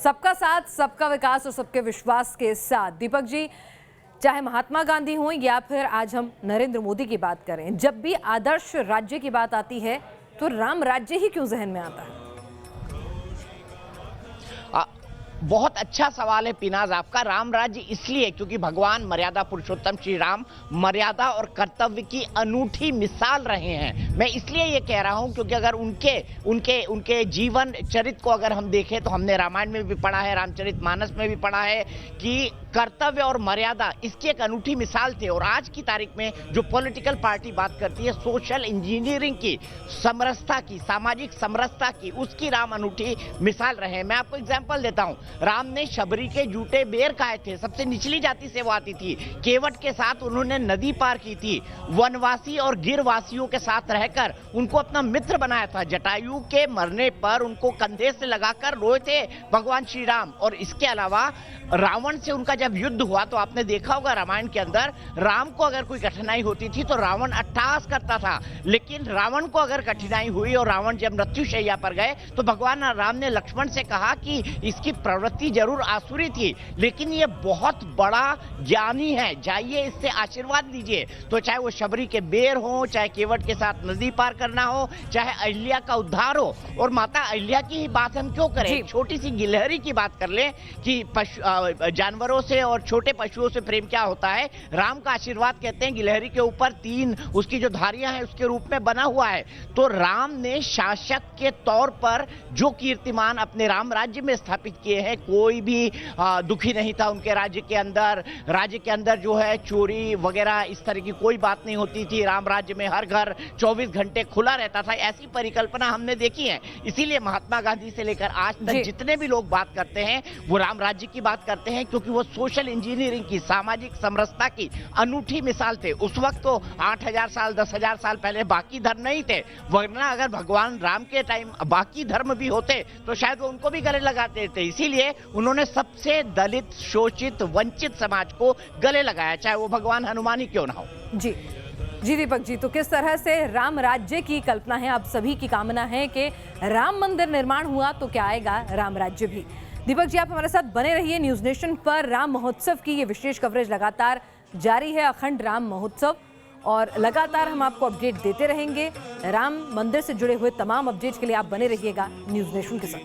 सबका साथ, सबका विकास और सबके विश्वास के साथ। दीपक जी, चाहे महात्मा गांधी हों या फिर आज हम नरेंद्र मोदी की बात करें, जब भी आदर्श राज्य की बात आती है तो राम राज्य ही क्यों जहन में आता है? बहुत अच्छा सवाल है पिनाज आपका। राम राज्य इसलिए क्योंकि भगवान मर्यादा पुरुषोत्तम श्री राम मर्यादा और कर्तव्य की अनूठी मिसाल रहे हैं। मैं इसलिए ये कह रहा हूं क्योंकि अगर उनके जीवन चरित्र को अगर हम देखें तो हमने रामायण में भी पढ़ा है, रामचरितमानस में भी पढ़ा है कि कर्तव्य और मर्यादा इसकी एक अनूठी मिसाल थे। और आज की तारीख में जो पॉलिटिकल पार्टी बात करती है सोशल इंजीनियरिंग की, समरसता की, सामाजिक समरसता की, उसकी राम अनूठी मिसाल रहे हैं। मैं आपको एग्जांपल देता हूं। राम ने शबरी के जूते बेर खाए थे, सबसे निचली जाति से वो आती थी। केवट के साथ उन्होंने नदी पार की थी। वनवासी और गिरवासियों के साथ रहकर उनको अपना मित्र बनाया था। जटायु के मरने पर उनको कंधे से लगाकर रोए थे भगवान श्री राम। और इसके अलावा रावण से उनका जब युद्ध हुआ तो आपने देखा होगा रामायण के अंदर, राम को अगर कोई कठिनाई होती थी तो रावण अट्टहास करता था। लेकिन रावण को अगर कठिनाई हुई और रावण जब मृत्युशैया पर गए तो भगवान राम ने लक्ष्मण से कहा कि इसकी प्रवृत्ति जरूर आसुरी थी लेकिन ये बहुत बड़ा ज्ञानी है, जाइए इससे आशीर्वाद लीजिए। तो चाहे वो शबरी के बेर हो, चाहे केवट के साथ नदी पार करना हो, चाहे अहिल्या का उद्धार हो। और माता अहिल्या की ही बात हम क्यों करें, छोटी सी गिलहरी की बात कर ले कि जानवरों से और छोटे पशुओं से प्रेम क्या होता है। राम का आशीर्वाद कहते हैं गिलहरी के ऊपर 3 उसकी जो धारियां हैं उसके रूप में बना हुआ है। तो राम ने शासक के तौर पर जो कीर्तिमान अपने राम राज्य में स्थापित किए हैं, कोई भी दुखी नहीं था उनके राज्य के अंदर। राज्य के अंदर जो है चोरी वगैरह इस तरह की कोई बात नहीं होती थी। राम राज्य में हर घर 24 घंटे खुला रहता था। ऐसी परिकल्पना हमने देखी है। इसीलिए महात्मा गांधी से लेकर आज तक जितने भी लोग बात करते हैं वो राम राज्य की बात करते हैं क्योंकि वो सोशल इंजीनियरिंग की, सामाजिक समरसता की अनूठी मिसाल थे। उस वक्त तो 8000 साल 10,000 साल पहले बाकी धर्म नहीं थे, वरना अगर भगवान राम के टाइम बाकी धर्म भी होते तो शायद वो उनको भी गले लगाते थे। इसीलिए उन्होंने सबसे दलित, शोषित, वंचित समाज को गले लगाया, चाहे वो भगवान हनुमान ही क्यों ना हो। जी दीपक जी, तो किस तरह से राम राज्य की कल्पना है? आप सभी की कामना है कि राम मंदिर निर्माण हुआ तो क्या आएगा राम राज्य भी। दीपक जी, आप हमारे साथ बने रहिए। न्यूज़ नेशन पर राम महोत्सव की ये विशेष कवरेज लगातार जारी है, अखंड राम महोत्सव, और लगातार हम आपको अपडेट देते रहेंगे। राम मंदिर से जुड़े हुए तमाम अपडेट के लिए आप बने रहिएगा न्यूज़ नेशन के साथ।